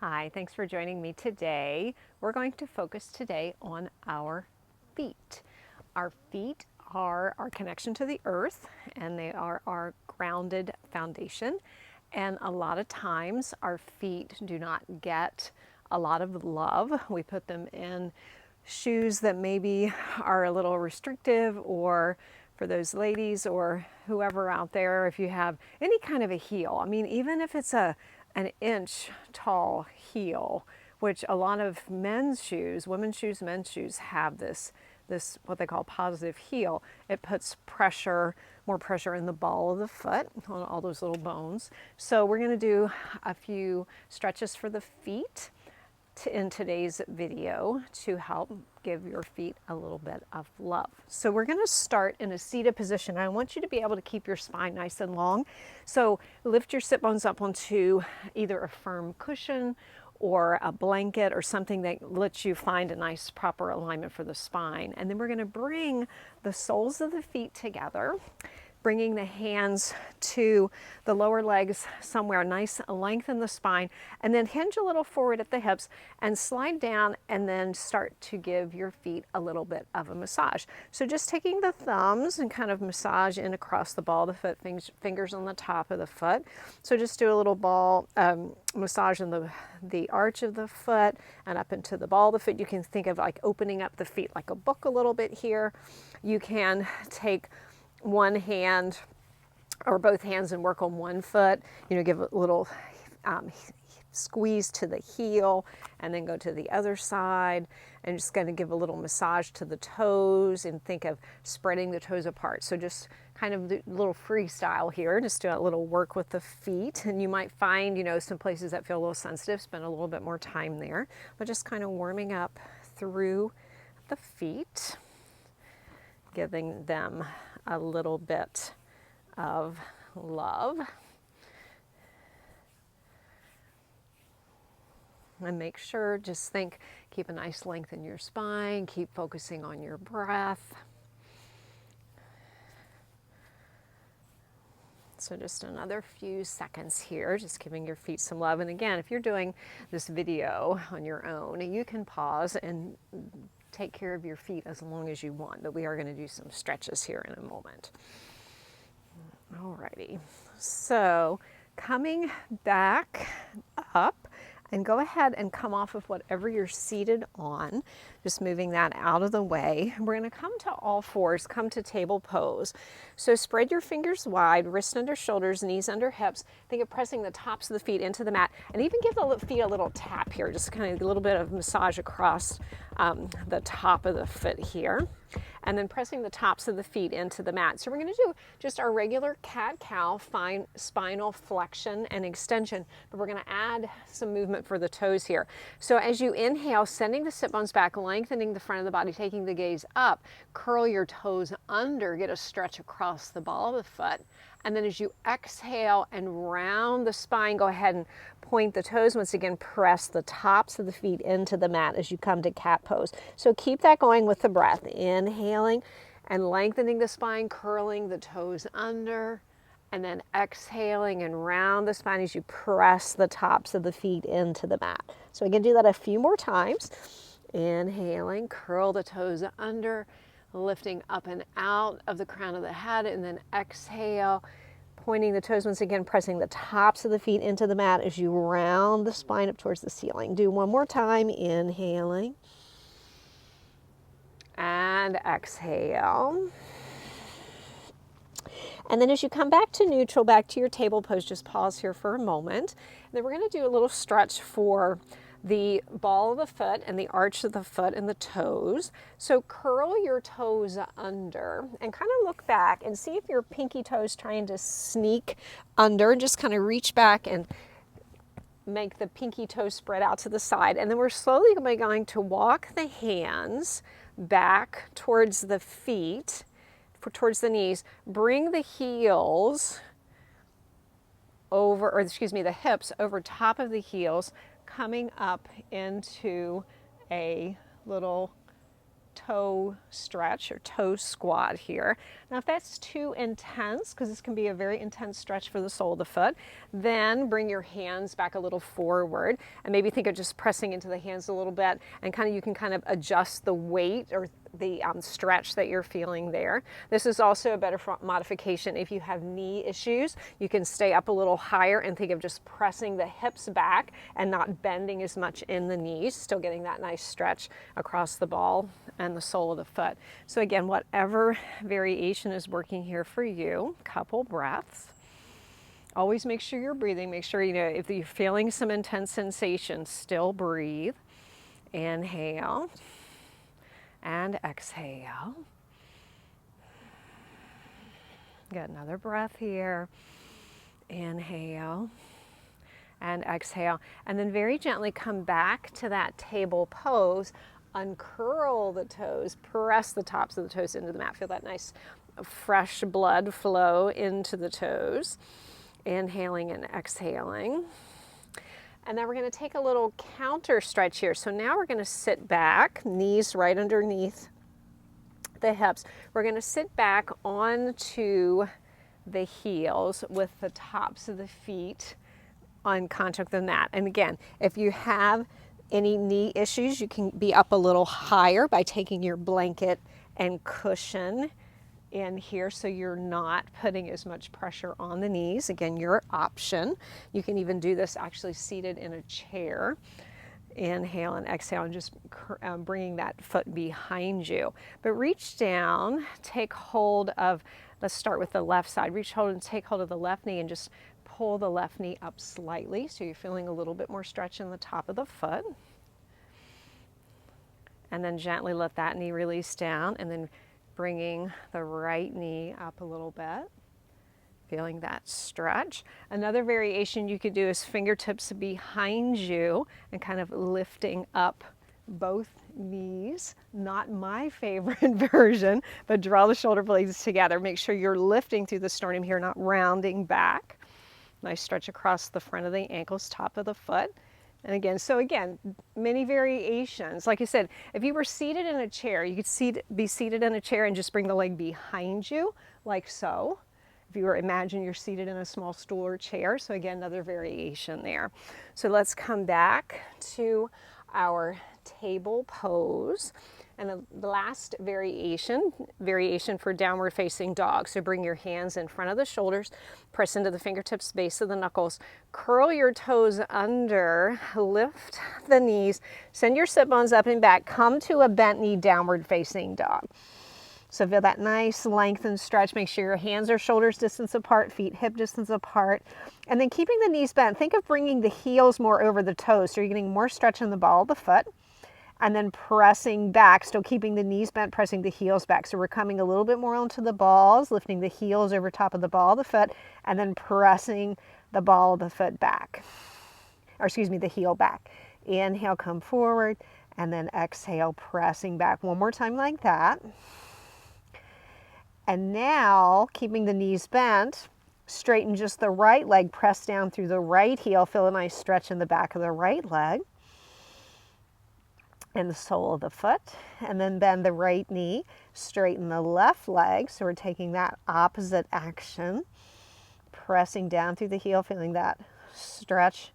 Hi, thanks for joining me today. We're going to focus today on our feet. Our feet are our connection to the earth, and they are our grounded foundation. And a lot of times our feet do not get a lot of love. We put them in shoes that maybe are a little restrictive, or for those ladies or whoever out there, if you have any kind of a heel, I mean, even if it's an inch tall heel, which a lot of men's shoes, women's shoes, men's shoes have this what they call positive heel. It puts pressure, more pressure in the ball of the foot on all those little bones. So we're going to do a few stretches for the feet in today's video to help give your feet a little bit of love. So we're going to start in a seated position. I want you to be able to keep your spine nice and long. So lift your sit bones up onto either a firm cushion or a blanket or something that lets you find a nice proper alignment for the spine. And then we're going to bring the soles of the feet together, bringing the hands to the lower legs somewhere, nice lengthen the spine, and then hinge a little forward at the hips and slide down, and then start to give your feet a little bit of a massage. So just taking the thumbs and kind of massage in across the ball of the foot, fingers on the top of the foot. So just do a little ball massage in the arch of the foot and up into the ball of the foot. You can think of like opening up the feet like a book a little bit here. You can take one hand or both hands and work on one foot, give a little squeeze to the heel and then go to the other side, and just going to give a little massage to the toes and think of spreading the toes apart. So just kind of a little freestyle here, just do a little work with the feet. And you might find, some places that feel a little sensitive, spend a little bit more time there, but just kind of warming up through the feet, giving them a little bit of love. And make sure, just think, keep a nice length in your spine, keep focusing on your breath. So just another few seconds here, just giving your feet some love. And again, if you're doing this video on your own, you can pause and take care of your feet as long as you want, but we are going to do some stretches here in a moment. Alrighty, so coming back up, and go ahead and come off of whatever you're seated on, just moving that out of the way. We're going to come to all fours, come to table pose. So spread your fingers wide, wrists under shoulders, knees under hips. Think of pressing the tops of the feet into the mat, and even give the feet a little tap here, just kind of a little bit of massage across the top of the foot here. And then pressing the tops of the feet into the mat. So we're going to do just our regular cat-cow, fine spinal flexion and extension, but we're going to add some movement for the toes here. So as you inhale, sending the sit bones back, lengthening the front of the body, taking the gaze up, curl your toes under, get a stretch across the ball of the foot. And then as you exhale and round the spine, go ahead and point the toes. Once again, press the tops of the feet into the mat as you come to cat pose. So keep that going with the breath. Inhaling and lengthening the spine, curling the toes under, and then exhaling and round the spine as you press the tops of the feet into the mat. So we can do that a few more times. Inhaling, curl the toes under, lifting up and out of the crown of the head, and then exhale, pointing the toes, once again pressing the tops of the feet into the mat as you round the spine up towards the ceiling. Do one more time, inhaling and exhale. And then as you come back to neutral, back to your table pose, just pause here for a moment. And then we're going to do a little stretch for the ball of the foot and the arch of the foot and the toes. So curl your toes under and kind of look back and see if your pinky toe is trying to sneak under, and just kind of reach back and make the pinky toe spread out to the side. And then we're slowly going to walk the hands back towards the feet, towards the knees, bring the heels over, or excuse me, the hips over top of the heels, coming up into a little toe stretch or toe squat here. Now if that's too intense, because this can be a very intense stretch for the sole of the foot, then bring your hands back a little forward and maybe think of just pressing into the hands a little bit, and you can kind of adjust the weight or the stretch that you're feeling there. This is also a better modification if you have knee issues. You can stay up a little higher and think of just pressing the hips back and not bending as much in the knees, still getting that nice stretch across the ball and the sole of the foot. So again, whatever variation is working here for you, couple breaths. Always make sure you're breathing. Make sure, if you're feeling some intense sensation, still breathe. Inhale and exhale. Get another breath here. Inhale and exhale. And then very gently come back to that table pose. Uncurl the toes, press the tops of the toes into the mat. Feel that nice fresh blood flow into the toes. Inhaling and exhaling. And then we're going to take a little counter stretch here. So now we're going to sit back, knees right underneath the hips. We're going to sit back onto the heels with the tops of the feet on contact with the mat. And again, if you have any knee issues, you can be up a little higher by taking your blanket and cushion in here so you're not putting as much pressure on the knees. Again, your option. You can even do this actually seated in a chair. Inhale and exhale, and just bringing that foot behind you. But reach down, take hold of, let's start with the left side. Reach hold and take hold of the left knee and just pull the left knee up slightly so you're feeling a little bit more stretch in the top of the foot. And then gently let that knee release down, and then bringing the right knee up a little bit, feeling that stretch. Another variation you could do is fingertips behind you and kind of lifting up both knees. Not my favorite version, but draw the shoulder blades together. Make sure you're lifting through the sternum here, not rounding back. Nice stretch across the front of the ankles, top of the foot. And again, many variations. Like I said, if you were seated in a chair, you could be seated in a chair and just bring the leg behind you, like so. If you imagine you're seated in a small stool or chair. So again, another variation there. So let's come back to our table pose. And the last variation for downward facing dog. So bring your hands in front of the shoulders, press into the fingertips, base of the knuckles, curl your toes under, lift the knees, send your sit bones up and back, come to a bent knee downward facing dog. So feel that nice length and stretch. Make sure your hands are shoulders distance apart, feet hip distance apart. And then keeping the knees bent, think of bringing the heels more over the toes. So you're getting more stretch in the ball of the foot. And then pressing back, still keeping the knees bent, pressing the heels back. So we're coming a little bit more onto the balls, lifting the heels over top of the ball of the foot, and then pressing the ball of the foot back. Or excuse me, the heel back. Inhale, come forward, and then exhale, pressing back. One more time like that. And now, keeping the knees bent, straighten just the right leg, press down through the right heel, feel a nice stretch in the back of the right leg and the sole of the foot, and then bend the right knee, straighten the left leg. So we're taking that opposite action, pressing down through the heel, feeling that stretch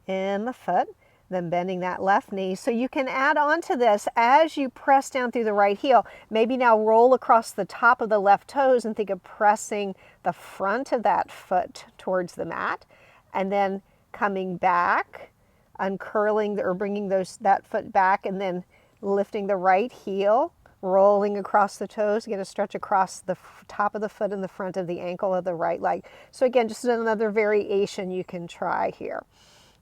in the foot, then bending that left knee. So you can add on to this as you press down through the right heel. Maybe now roll across the top of the left toes and think of pressing the front of that foot towards the mat, and then coming back, uncurling or bringing that foot back, and then lifting the right heel, rolling across the toes, get a stretch across the top of the foot and the front of the ankle of the right leg. So again, just another variation you can try here.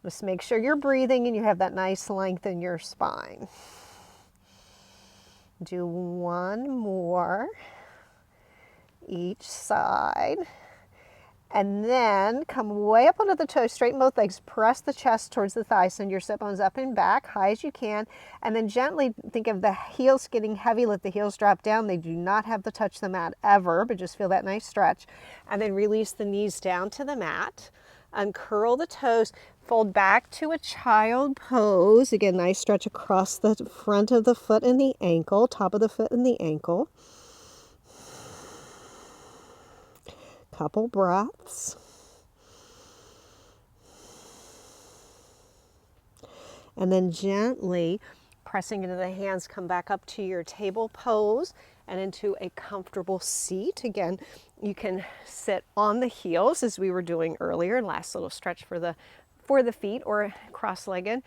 Just make sure you're breathing and you have that nice length in your spine. Do one more each side. And then come way up onto the toes, straighten both legs, press the chest towards the thighs, send your sit bones up and back, high as you can, and then gently think of the heels getting heavy, let the heels drop down. They do not have to touch the mat ever, but just feel that nice stretch. And then release the knees down to the mat, uncurl the toes, Fold back to a child pose. Again, nice stretch across the front of the foot and the ankle, top of the foot and the ankle. Couple breaths. And then gently pressing into the hands, come back up to your table pose and into a comfortable seat. Again, you can sit on the heels as we were doing earlier. Last little stretch for the feet, or cross-legged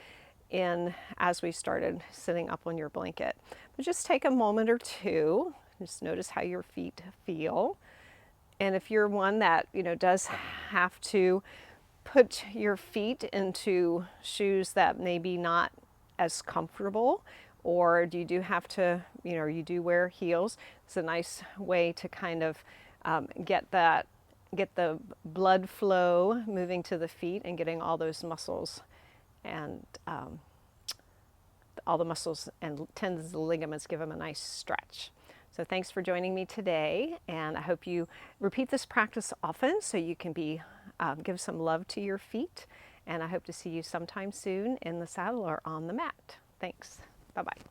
in as we started sitting up on your blanket. But just take a moment or two, just notice how your feet feel. And if you're one that, does have to put your feet into shoes that maybe not as comfortable, or you do have to, you do wear heels, it's a nice way to kind of get the blood flow moving to the feet and getting all those muscles and all the muscles and tendons and ligaments, give them a nice stretch. So thanks for joining me today, and I hope you repeat this practice often so you can give some love to your feet, and I hope to see you sometime soon in the saddle or on the mat. Thanks. Bye-bye.